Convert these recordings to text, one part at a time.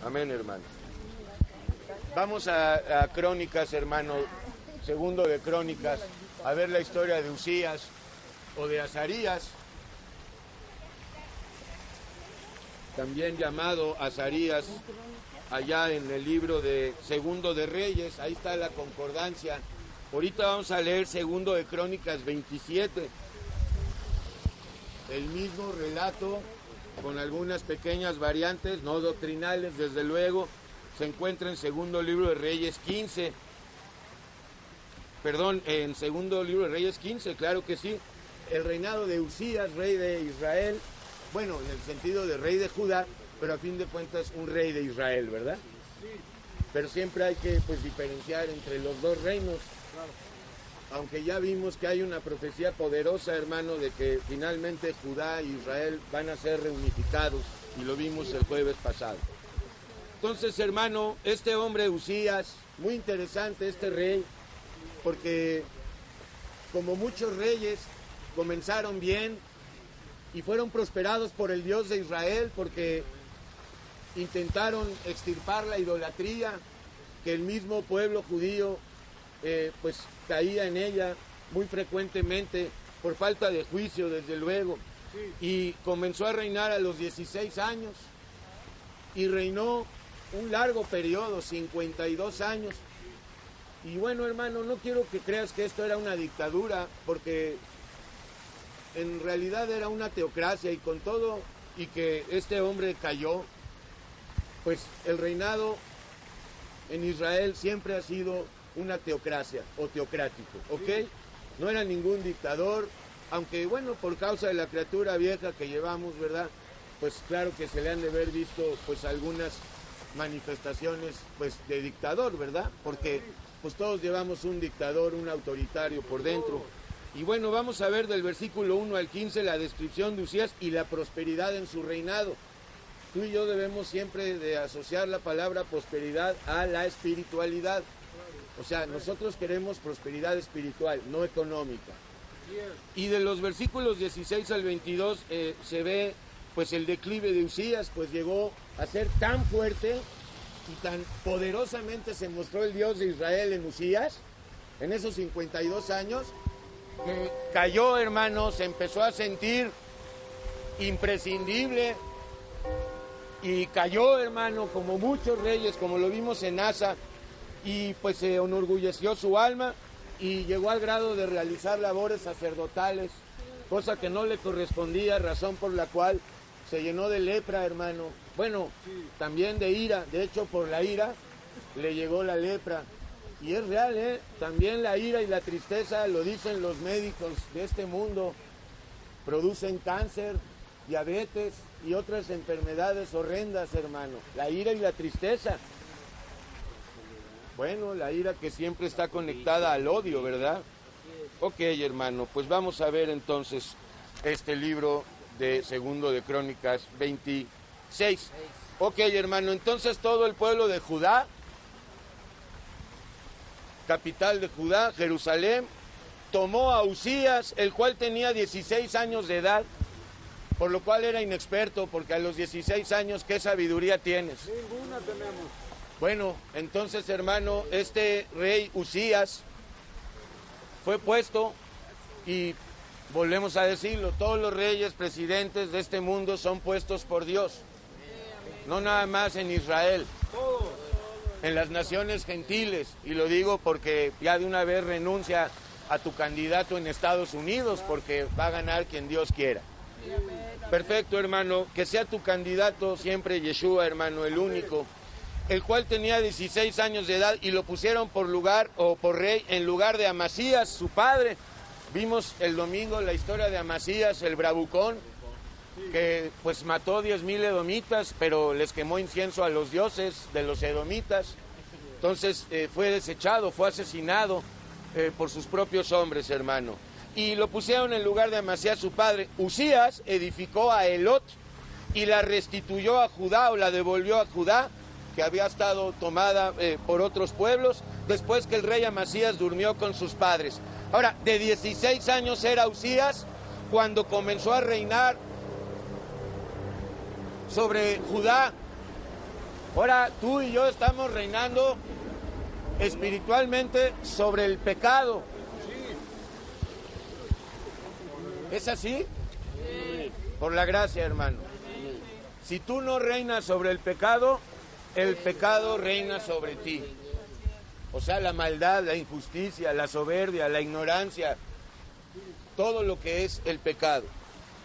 Amén, hermano. Vamos a Crónicas, hermano, segundo de Crónicas, a ver la historia de Uzías o de Azarías, también llamado Azarías, allá en el libro de Segundo de Reyes. Ahí está la concordancia. Ahorita vamos a leer Segundo de Crónicas 27, el mismo relato con algunas pequeñas variantes, no doctrinales, desde luego. Se encuentra en Segundo Libro de Reyes 15, en Segundo Libro de Reyes 15, claro que sí. El reinado de Uzías, rey de Israel, bueno, en el sentido de rey de Judá, pero a fin de cuentas un rey de Israel, ¿verdad? Pero siempre hay que diferenciar entre los dos reinos. Aunque ya vimos que hay una profecía poderosa, hermano, de que finalmente Judá y Israel van a ser reunificados, y lo vimos el jueves pasado. Entonces, hermano, este hombre Uzías, muy interesante este rey, porque como muchos reyes comenzaron bien y fueron prosperados por el Dios de Israel, porque intentaron extirpar la idolatría, que el mismo pueblo judío caía en ella muy frecuentemente por falta de juicio, desde luego. Y comenzó a reinar a los 16 años y reinó un largo periodo, 52 años. Y bueno, hermano, no quiero que creas que esto era una dictadura, porque en realidad era una teocracia, y con todo y que este hombre cayó, pues el reinado en Israel siempre ha sido una teocracia o teocrático, ¿ok? No era ningún dictador, aunque bueno, por causa de la criatura vieja que llevamos, ¿verdad? Pues claro que se le han de haber visto pues algunas manifestaciones pues de dictador, ¿verdad? Porque pues todos llevamos un dictador, un autoritario por dentro. Y bueno, vamos a ver del versículo 1 al 15 la descripción de Uzías y la prosperidad en su reinado. Tú y yo debemos siempre de asociar la palabra prosperidad a la espiritualidad. O sea, nosotros queremos prosperidad espiritual, no económica. Y de los versículos 16 al 22 se ve pues el declive de Uzías, pues llegó a ser tan fuerte y tan poderosamente se mostró el Dios de Israel en Uzías, en esos 52 años, que cayó, hermano, se empezó a sentir imprescindible y cayó, hermano, como muchos reyes, como lo vimos en Asa, y pues se enorgulleció su alma y llegó al grado de realizar labores sacerdotales, cosa que no le correspondía, razón por la cual se llenó de lepra, hermano. Bueno, también de ira. De hecho, por la ira le llegó la lepra. Y es real, ¿eh? También la ira y la tristeza, lo dicen los médicos de este mundo, producen cáncer, diabetes y otras enfermedades horrendas, hermano. La ira y la tristeza. Bueno, la ira que siempre está conectada al odio, ¿verdad? Ok, hermano, pues vamos a ver entonces este libro de Segundo de Crónicas 26. Ok, hermano, entonces todo el pueblo de Judá, capital de Judá, Jerusalén, tomó a Uzías, el cual tenía 16 años de edad, por lo cual era inexperto, porque a los 16 años, ¿qué sabiduría tienes? Ninguna tenemos. Bueno, entonces, hermano, este rey Uzías fue puesto, y volvemos a decirlo, todos los reyes, presidentes de este mundo son puestos por Dios, no nada más en Israel, en las naciones gentiles, y lo digo porque ya de una vez renuncia a tu candidato en Estados Unidos, porque va a ganar quien Dios quiera. Perfecto, hermano, que sea tu candidato siempre Yeshua, hermano, el único, el cual tenía 16 años de edad, y lo pusieron por rey en lugar de Amasías, su padre. Vimos el domingo la historia de Amasías, el bravucón, que pues mató 10,000 edomitas, pero les quemó incienso a los dioses de los edomitas. Entonces fue desechado, fue asesinado por sus propios hombres, hermano. Y lo pusieron en lugar de Amasías, su padre. Uzías edificó a Elot y la restituyó a Judá, o la devolvió a Judá, que había estado tomada por otros pueblos, después que el rey Amasías durmió con sus padres. Ahora, de 16 años era Uzías cuando comenzó a reinar sobre Judá. Ahora tú y yo estamos reinando espiritualmente sobre el pecado. ¿Es así? Por la gracia, hermano. Si tú no reinas sobre el pecado reina sobre ti. O sea, la maldad, la injusticia, la soberbia, la ignorancia, todo lo que es el pecado.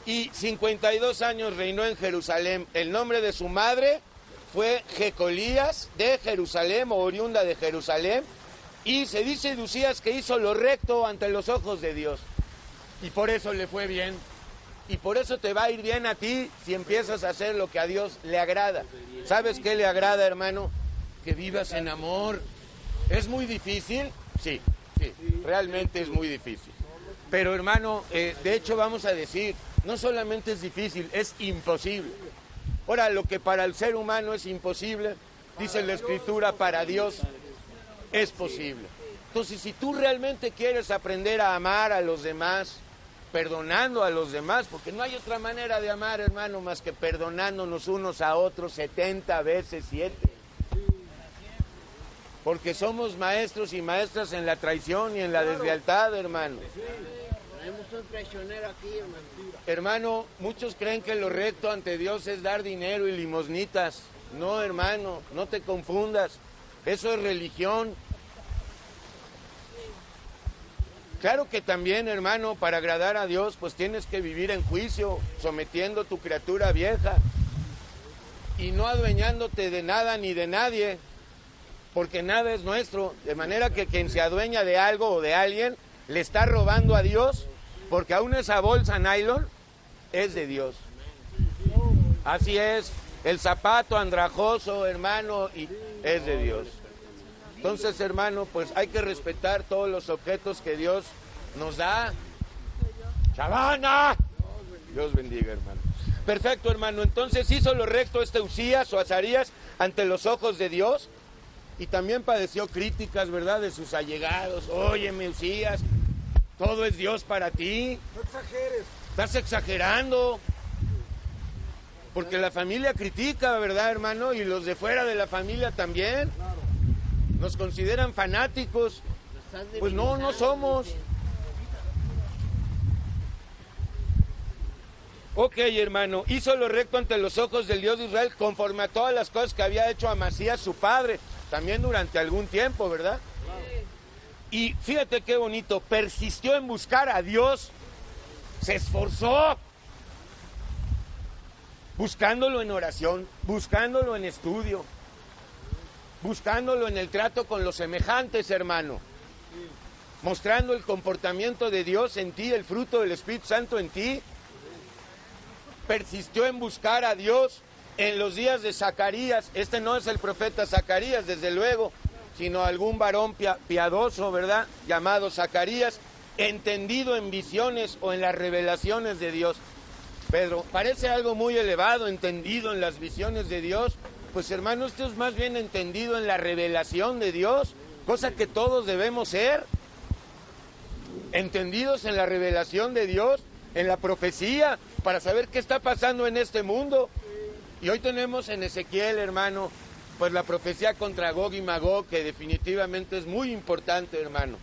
Y 52 años reinó en Jerusalén. El nombre de su madre fue Jecolías de Jerusalén, o oriunda de Jerusalén. Y se dice de Usías que hizo lo recto ante los ojos de Dios. Y por eso le fue bien. Y por eso te va a ir bien a ti si empiezas a hacer lo que a Dios le agrada. ¿Sabes qué le agrada, hermano? Que vivas en amor. ¿Es muy difícil? Sí, realmente es muy difícil. Pero, hermano, de hecho vamos a decir, no solamente es difícil, es imposible. Ahora, lo que para el ser humano es imposible, dice la Escritura, para Dios es posible. Entonces, si tú realmente quieres aprender a amar a los demás, perdonando a los demás, porque no hay otra manera de amar, hermano, más que perdonándonos unos a otros 70 veces 7. Porque somos maestros y maestras en la traición y en la deslealtad, hermano. Tenemos un traicionero aquí, hermano. Hermano, muchos creen que lo recto ante Dios es dar dinero y limosnitas. No, hermano, no te confundas. Eso es religión. Claro que también, hermano, para agradar a Dios, pues tienes que vivir en juicio, sometiendo tu criatura vieja y no adueñándote de nada ni de nadie, porque nada es nuestro, de manera que quien se adueña de algo o de alguien le está robando a Dios, porque aún esa bolsa nylon es de Dios. Así es, el zapato andrajoso, hermano, y es de Dios. Entonces, hermano, pues hay que respetar todos los objetos que Dios nos da. ¡Chavana! Dios bendiga, hermano. Perfecto, hermano. Entonces hizo lo recto Usías o Azarías ante los ojos de Dios. Y también padeció críticas, ¿verdad?, de sus allegados. Óyeme, Usías, todo es Dios para ti. No exageres. Estás exagerando. Porque la familia critica, ¿verdad, hermano? Y los de fuera de la familia también. Claro. Nos consideran fanáticos. Pues no, no somos. Ok, hermano, hizo lo recto ante los ojos del Dios de Israel conforme a todas las cosas que había hecho Amasías su padre, también durante algún tiempo, ¿verdad? Y fíjate qué bonito, persistió en buscar a Dios, se esforzó, buscándolo en oración, buscándolo en estudio, buscándolo en el trato con los semejantes, hermano, mostrando el comportamiento de Dios en ti, el fruto del Espíritu Santo en ti. Persistió en buscar a Dios en los días de Zacarías. Este no es el profeta Zacarías, desde luego, sino algún varón piadoso, ¿verdad?, llamado Zacarías, entendido en visiones o en las revelaciones de Dios. Pedro, parece algo muy elevado, entendido en las visiones de Dios. Pues, hermano, esto es más bien entendido en la revelación de Dios, cosa que todos debemos ser. Entendidos en la revelación de Dios, en la profecía, para saber qué está pasando en este mundo. Y hoy tenemos en Ezequiel, hermano, pues la profecía contra Gog y Magog, que definitivamente es muy importante, hermano.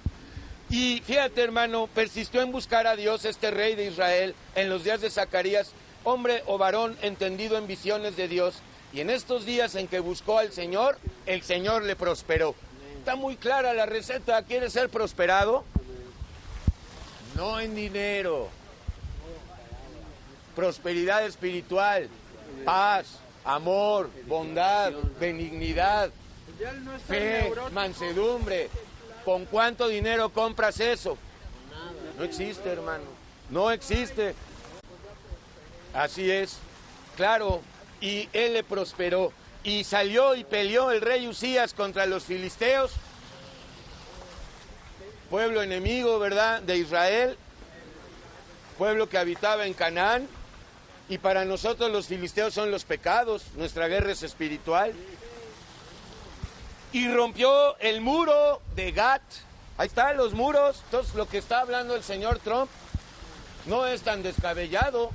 Y fíjate, hermano, persistió en buscar a Dios este rey de Israel en los días de Zacarías, hombre o varón entendido en visiones de Dios. Y en estos días en que buscó al Señor, el Señor le prosperó. Está muy clara la receta. ¿Quieres ser prosperado? No en dinero. Prosperidad espiritual, paz, amor, bondad, benignidad, fe, mansedumbre. ¿Con cuánto dinero compras eso? No existe, hermano, no existe. Así es, claro, y él le prosperó. Y salió y peleó el rey Usías contra los filisteos, pueblo enemigo, ¿verdad?, de Israel, pueblo que habitaba en Canaán. Y para nosotros los filisteos son los pecados, nuestra guerra es espiritual. Y rompió el muro de Gat. Ahí están los muros. Entonces lo que está hablando el señor Trump no es tan descabellado.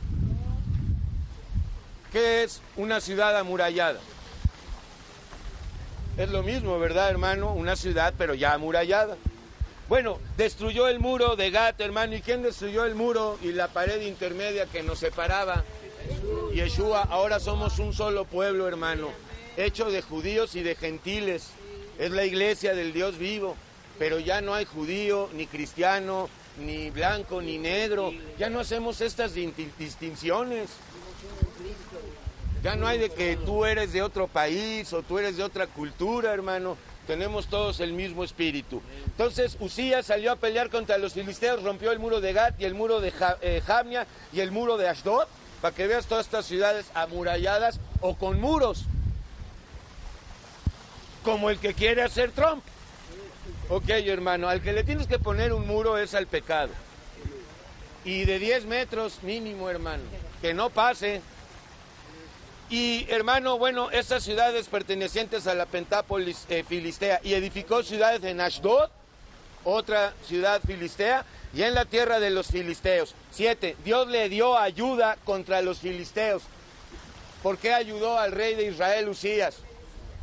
¿Qué es una ciudad amurallada? Es lo mismo, ¿verdad, hermano? Una ciudad, pero ya amurallada. Bueno, destruyó el muro de Gat, hermano. ¿Y quién destruyó el muro y la pared intermedia que nos separaba? Yeshua. Ahora somos un solo pueblo, hermano, hecho de judíos y de gentiles. Es la iglesia del Dios vivo, pero ya no hay judío, ni cristiano, ni blanco, ni negro. Ya no hacemos estas distinciones. Ya no hay de que tú eres de otro país o tú eres de otra cultura, hermano. Tenemos todos el mismo espíritu. Entonces Usías salió a pelear contra los filisteos, rompió el muro de Gat y el muro de Jamnia y el muro de Ashdod, para que veas todas estas ciudades amuralladas o con muros, como el que quiere hacer Trump. Ok, hermano, al que le tienes que poner un muro es al pecado. Y de 10 metros mínimo, hermano, que no pase. Y, hermano, bueno, estas ciudades pertenecientes a la Pentápolis filistea, y edificó ciudades en Ashdod, otra ciudad filistea, y en la tierra de los filisteos. 7. Dios le dio ayuda contra los filisteos. ¿Por qué ayudó al rey de Israel, Usías?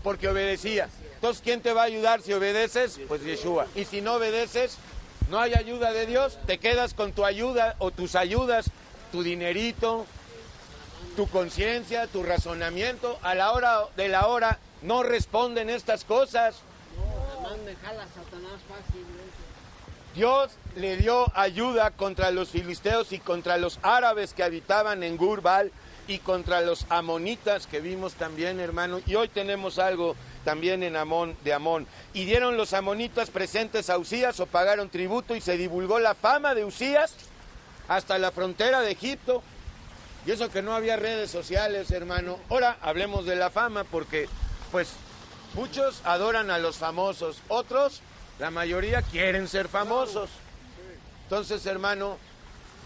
Porque obedecía. Entonces, ¿quién te va a ayudar si obedeces? Pues Yeshua. Y si no obedeces, no hay ayuda de Dios, te quedas con tu ayuda o tus ayudas, tu dinerito, tu conciencia, tu razonamiento. A la hora de la hora no responden estas cosas. Además me jala Satanás fácil. Dios le dio ayuda contra los filisteos y contra los árabes que habitaban en Gur-Baal y contra los amonitas que vimos también, hermano. Y hoy tenemos algo también en Amón, de Amón. Y dieron los amonitas presentes a Usías o pagaron tributo, y se divulgó la fama de Usías hasta la frontera de Egipto. Y eso que no había redes sociales, hermano. Ahora hablemos de la fama, porque pues muchos adoran a los famosos, otros, la mayoría, quieren ser famosos. Entonces, hermano,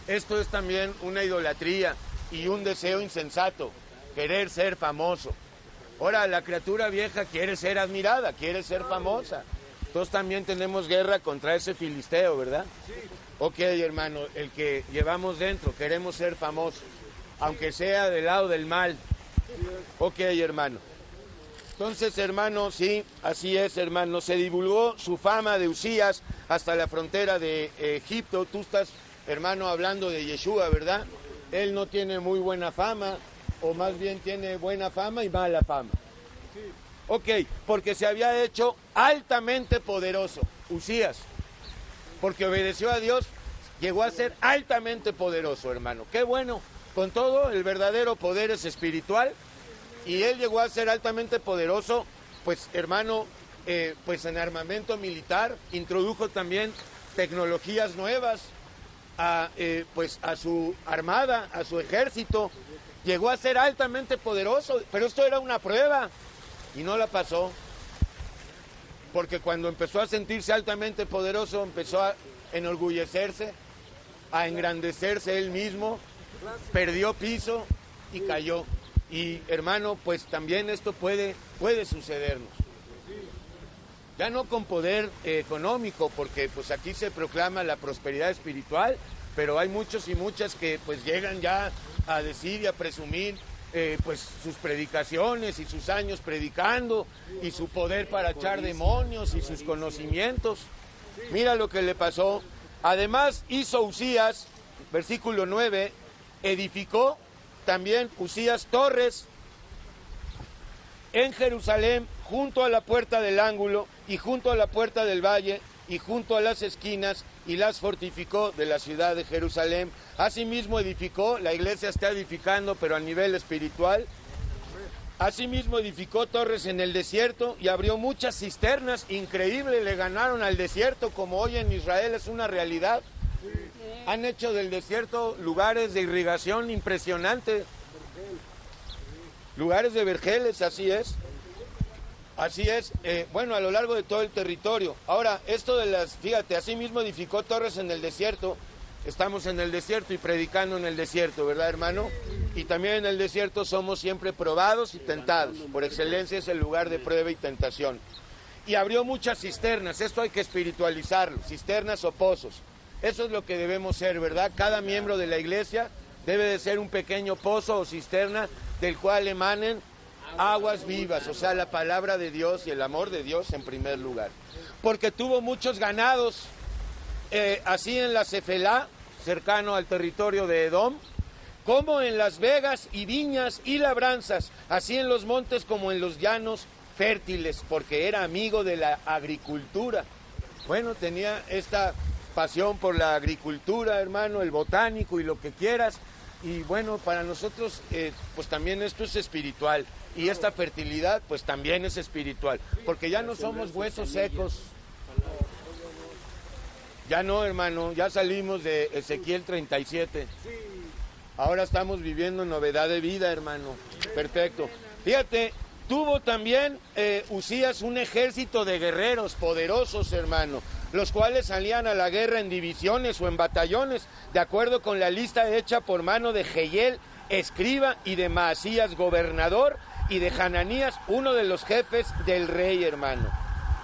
esto es también una idolatría y un deseo insensato, querer ser famoso. Ahora la criatura vieja quiere ser admirada, quiere ser famosa. Entonces también tenemos guerra contra ese filisteo, ¿verdad? Ok, hermano, el que llevamos dentro, queremos ser famosos, aunque sea del lado del mal. Ok, hermano. Entonces, hermano, sí, así es, hermano. Se divulgó su fama de Usías hasta la frontera de Egipto. Tú estás, hermano, hablando de Yeshua, ¿verdad? Él no tiene muy buena fama, o más bien tiene buena fama y mala fama. Ok, porque se había hecho altamente poderoso, Usías. Porque obedeció a Dios, llegó a ser altamente poderoso, hermano. Qué bueno. Con todo, el verdadero poder es espiritual, y él llegó a ser altamente poderoso, pues, hermano, pues en armamento militar. Introdujo también tecnologías nuevas pues a su armada, a su ejército. Llegó a ser altamente poderoso, pero esto era una prueba y no la pasó. Porque cuando empezó a sentirse altamente poderoso, empezó a enorgullecerse, a engrandecerse él mismo, perdió piso y cayó. Y, hermano, pues también esto puede sucedernos. Ya no con poder económico, porque pues aquí se proclama la prosperidad espiritual, pero hay muchos y muchas que pues llegan ya a decir y a presumir pues sus predicaciones y sus años predicando y su poder para echar demonios y sus conocimientos. Mira lo que le pasó. Además hizo Usías, versículo 9, edificó también Usías torres en Jerusalén, junto a la puerta del ángulo y junto a la puerta del valle y junto a las esquinas, y las fortificó de la ciudad de Jerusalén. Asimismo edificó, la iglesia está edificando, pero a nivel espiritual. Asimismo edificó torres en el desierto y abrió muchas cisternas. Increíble, le ganaron al desierto, como hoy en Israel es una realidad. Han hecho del desierto lugares de irrigación impresionantes. Lugares de vergeles, así es. Así es, bueno, a lo largo de todo el territorio. Ahora, esto de fíjate, así mismo edificó torres en el desierto. Estamos en el desierto y predicando en el desierto, ¿verdad, hermano? Y también en el desierto somos siempre probados y tentados. Por excelencia es el lugar de prueba y tentación. Y abrió muchas cisternas, esto hay que espiritualizarlo, cisternas o pozos. Eso es lo que debemos ser, ¿verdad? Cada miembro de la iglesia debe de ser un pequeño pozo o cisterna del cual emanen aguas vivas, o sea, la palabra de Dios y el amor de Dios en primer lugar. Porque tuvo muchos ganados, así en la Cefelá, cercano al territorio de Edom, como en las vegas y viñas y labranzas, así en los montes como en los llanos fértiles, porque era amigo de la agricultura. Bueno, tenía esta pasión por la agricultura, hermano, el botánico y lo que quieras. Y bueno, para nosotros, pues también esto es espiritual. Y esta fertilidad, pues también es espiritual. Porque ya no somos huesos secos. Ya no, hermano, ya salimos de Ezequiel 37. Ahora estamos viviendo novedad de vida, hermano. Perfecto. Fíjate, tuvo también Usías un ejército de guerreros poderosos, hermano, los cuales salían a la guerra en divisiones o en batallones, de acuerdo con la lista hecha por mano de Jehiel, escriba, y de Maasías, gobernador, y de Hananías, uno de los jefes del rey, hermano.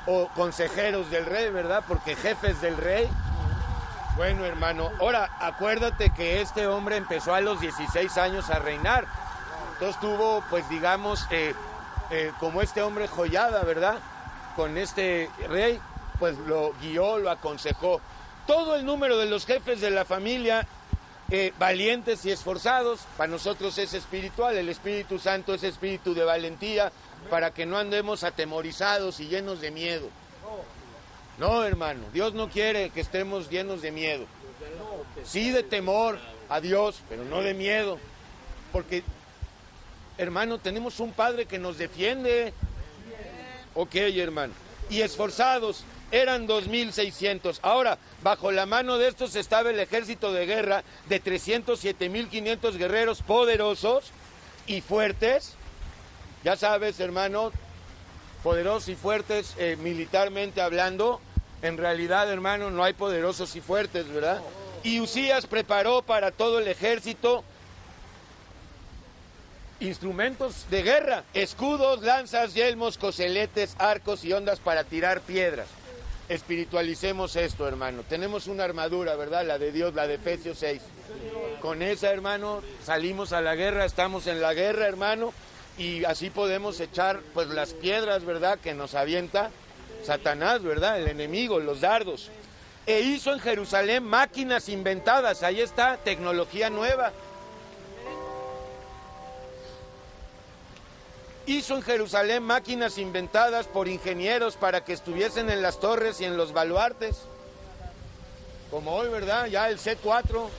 O consejeros del rey, ¿verdad? Porque jefes del rey. Bueno, hermano, ahora acuérdate que este hombre empezó a los 16 años a reinar. Entonces tuvo, pues digamos, como este hombre joyada, ¿verdad? Con este rey, pues lo guió, lo aconsejó. Todo el número de los jefes de la familia, valientes y esforzados, para nosotros es espiritual. El Espíritu Santo es espíritu de valentía, para que no andemos atemorizados y llenos de miedo. No, hermano, Dios no quiere que estemos llenos de miedo. Sí de temor a Dios, pero no de miedo. Porque, hermano, tenemos un Padre que nos defiende. Ok, hermano. Y esforzados, eran 2,600. Ahora, bajo la mano de estos estaba el ejército de guerra de 307,500 guerreros poderosos y fuertes. Ya sabes, hermano, poderosos y fuertes militarmente hablando. En realidad, hermano, no hay poderosos y fuertes, ¿verdad? Y Usías preparó para todo el ejército instrumentos de guerra, escudos, lanzas, yelmos, coseletes, arcos y ondas para tirar piedras. Espiritualicemos esto, hermano. Tenemos una armadura, ¿verdad? La de Dios, la de Efesios 6. Con esa, hermano, salimos a la guerra, estamos en la guerra, hermano, y así podemos echar, pues, las piedras, ¿verdad?, que nos avienta Satanás, ¿verdad?, el enemigo, los dardos. E hizo en Jerusalén máquinas inventadas, ahí está, tecnología nueva. Hizo en Jerusalén máquinas inventadas por ingenieros para que estuviesen en las torres y en los baluartes. Como hoy, ¿verdad? Ya el C4.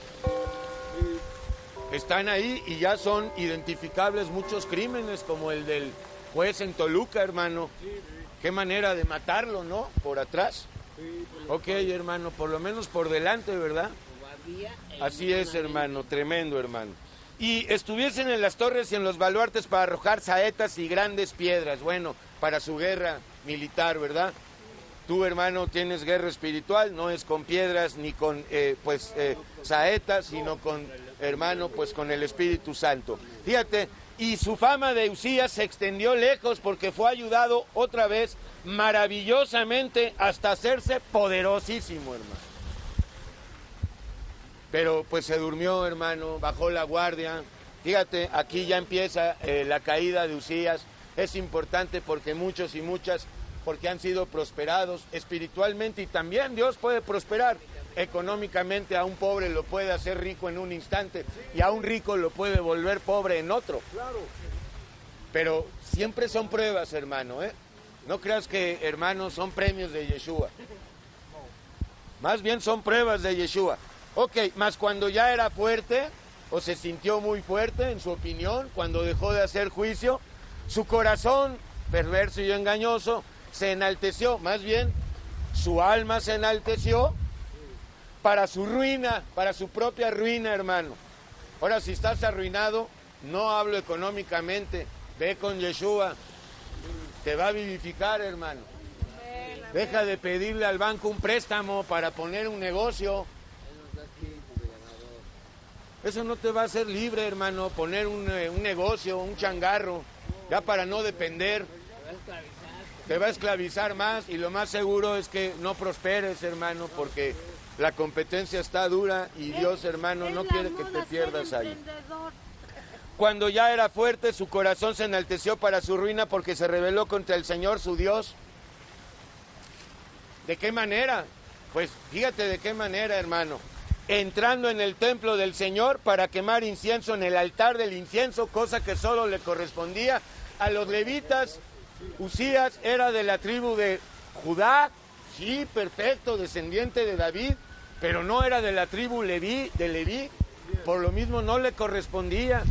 Están ahí y ya son identificables muchos crímenes, como el del juez en Toluca, hermano. Qué manera de matarlo, ¿no? Por atrás. Ok, hermano, por lo menos por delante, ¿verdad? Así es, hermano, tremendo, hermano. Y estuviesen en las torres y en los baluartes para arrojar saetas y grandes piedras, bueno, para su guerra militar, ¿verdad? Tú, hermano, tienes guerra espiritual, no es con piedras ni con, saetas, sino con, hermano, pues con el Espíritu Santo. Fíjate, y su fama de Usías se extendió lejos porque fue ayudado otra vez maravillosamente hasta hacerse poderosísimo, hermano. Pero pues se durmió, hermano, bajó la guardia. Fíjate, aquí ya empieza la caída de Usías. Es importante porque muchos y muchas, porque han sido prosperados espiritualmente, y también Dios puede prosperar económicamente. A un pobre lo puede hacer rico en un instante y a un rico lo puede volver pobre en otro. Pero siempre son pruebas, hermano, ¿eh? No creas que, hermano, son premios de Yeshua. Más bien son pruebas de Yeshua. Ok, más cuando ya era fuerte, o se sintió muy fuerte en su opinión, cuando dejó de hacer juicio, su corazón perverso y engañoso se enalteció, más bien su alma se enalteció para su ruina, para su propia ruina, hermano. Ahora, si estás arruinado, no hablo económicamente, ve con Yeshua, te va a vivificar, hermano. Deja de pedirle al banco un préstamo para poner un negocio. Eso no te va a hacer libre, hermano, poner un negocio, un changarro, ya para no depender. Te va a esclavizar más, y lo más seguro es que no prosperes, hermano, porque la competencia está dura y Dios, hermano, no quiere que te pierdas ahí. Cuando ya era fuerte, su corazón se enalteció para su ruina porque se rebeló contra el Señor su Dios. ¿De qué manera? Pues fíjate de qué manera, hermano. Entrando en el templo del Señor para quemar incienso en el altar del incienso, cosa que solo le correspondía a los levitas. Usías era de la tribu de Judá, sí, perfecto, descendiente de David, pero no era de la tribu de Leví, por lo mismo no le correspondía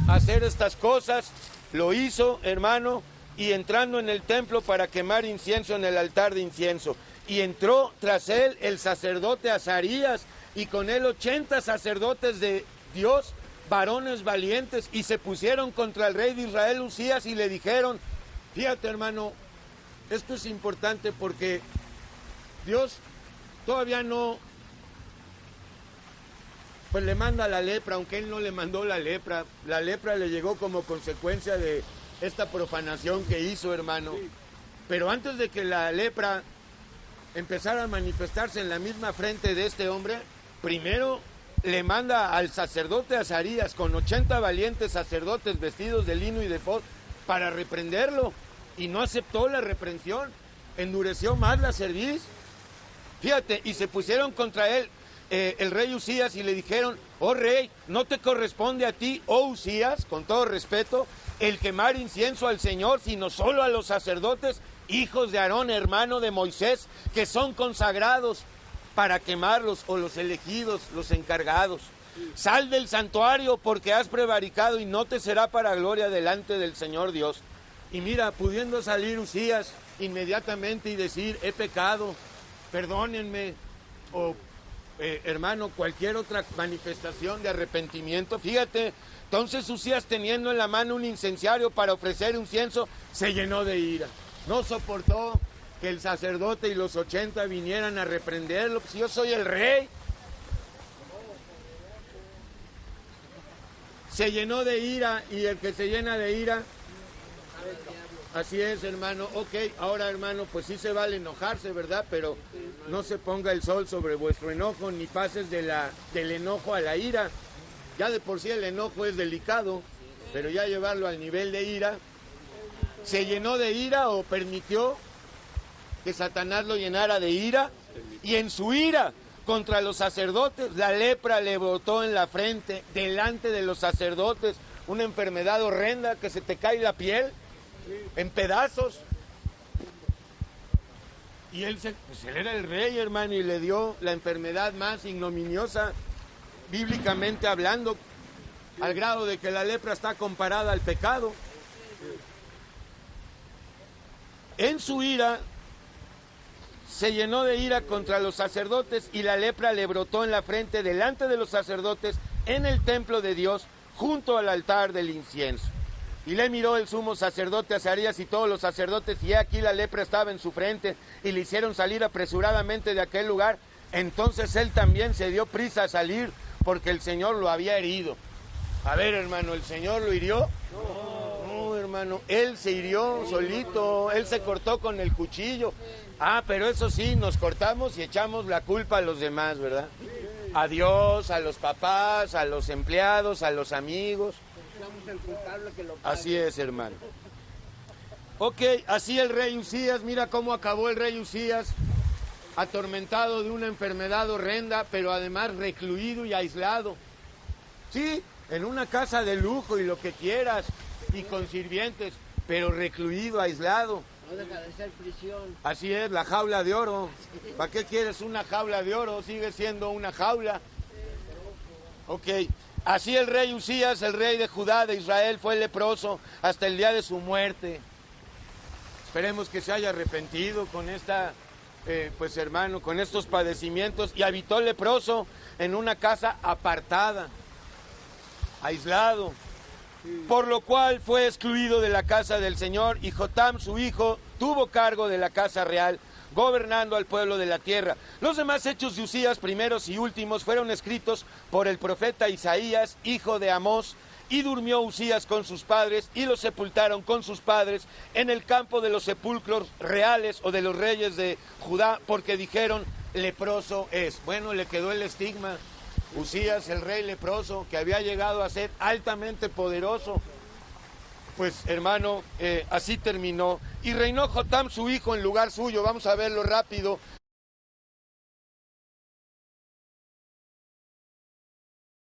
hacer estas cosas. Lo hizo, hermano, y entrando en el templo para quemar incienso en el altar de incienso. Y entró tras él el sacerdote Azarías, y con él 80 sacerdotes de Dios, varones valientes, y se pusieron contra el rey de Israel Usías y le dijeron, fíjate, hermano, esto es importante porque Dios todavía no, pues le manda la lepra, aunque él no le mandó la lepra le llegó como consecuencia de esta profanación que hizo, hermano. Pero antes de que la lepra empezara a manifestarse en la misma frente de este hombre, primero le manda al sacerdote Azarías con 80 valientes sacerdotes vestidos de lino y de efod para reprenderlo, y no aceptó la reprensión, endureció más la cerviz. Fíjate, y se pusieron contra él el rey Usías y le dijeron, oh rey, no te corresponde a ti, oh Usías, con todo respeto, el quemar incienso al Señor, sino solo a los sacerdotes, hijos de Aarón, hermano de Moisés, que son consagrados para quemarlos, o los elegidos, los encargados. Sal del santuario porque has prevaricado y no te será para gloria delante del Señor Dios. Y mira, pudiendo salir Usías inmediatamente y decir, he pecado, perdónenme, o hermano, cualquier otra manifestación de arrepentimiento, fíjate, entonces Usías, teniendo en la mano un incenciario para ofrecer incienso, se llenó de ira. No soportó que el sacerdote y los 80 vinieran a reprenderlo, pues yo soy el rey. Se llenó de ira, y el que se llena de ira, así es, hermano. Ok, ahora, hermano, pues sí se vale enojarse, ¿verdad? Pero no se ponga el sol sobre vuestro enojo, ni pases del enojo a la ira. Ya de por sí el enojo es delicado, pero ya llevarlo al nivel de ira. Se llenó de ira, o permitió que Satanás lo llenara de ira, y en su ira contra los sacerdotes, la lepra le brotó en la frente, delante de los sacerdotes, una enfermedad horrenda que se te cae la piel en pedazos. Y él era el rey, hermano, y le dio la enfermedad más ignominiosa, bíblicamente hablando, al grado de que la lepra está comparada al pecado. En su ira, se llenó de ira contra los sacerdotes, y la lepra le brotó en la frente delante de los sacerdotes en el templo de Dios, junto al altar del incienso. Y le miró el sumo sacerdote Azarías y todos los sacerdotes, y aquí la lepra estaba en su frente, y le hicieron salir apresuradamente de aquel lugar. Entonces él también se dio prisa a salir, porque el Señor lo había herido. A ver, hermano, ¿el Señor lo hirió? No, hermano, él se hirió solito, él se cortó con el cuchillo. Pero eso sí, nos cortamos y echamos la culpa a los demás, ¿verdad? A Dios, a los papás, a los empleados, a los amigos. Así es, hermano. Ok, así el rey Usías, mira cómo acabó el rey Usías, atormentado de una enfermedad horrenda, pero además recluido y aislado. Sí, en una casa de lujo y lo que quieras, y con sirvientes, pero recluido, aislado. No deja de ser prisión. Así es, la jaula de oro. ¿Para qué quieres una jaula de oro? Sigue siendo una jaula. Ok, así el rey Usías, el rey de Judá, de Israel, fue leproso hasta el día de su muerte. Esperemos que se haya arrepentido con esta, pues hermano, con estos padecimientos, y habitó leproso en una casa apartada, aislado. Por lo cual fue excluido de la casa del Señor, y Jotam, su hijo, tuvo cargo de la casa real, gobernando al pueblo de la tierra. Los demás hechos de Usías, primeros y últimos, fueron escritos por el profeta Isaías, hijo de Amós, y durmió Usías con sus padres, y los sepultaron con sus padres en el campo de los sepulcros reales, o de los reyes de Judá, porque dijeron, leproso es. Bueno, le quedó el estigma. Usías, el rey leproso, que había llegado a ser altamente poderoso, pues hermano, así terminó. Y reinó Jotam su hijo en lugar suyo. Vamos a verlo rápido.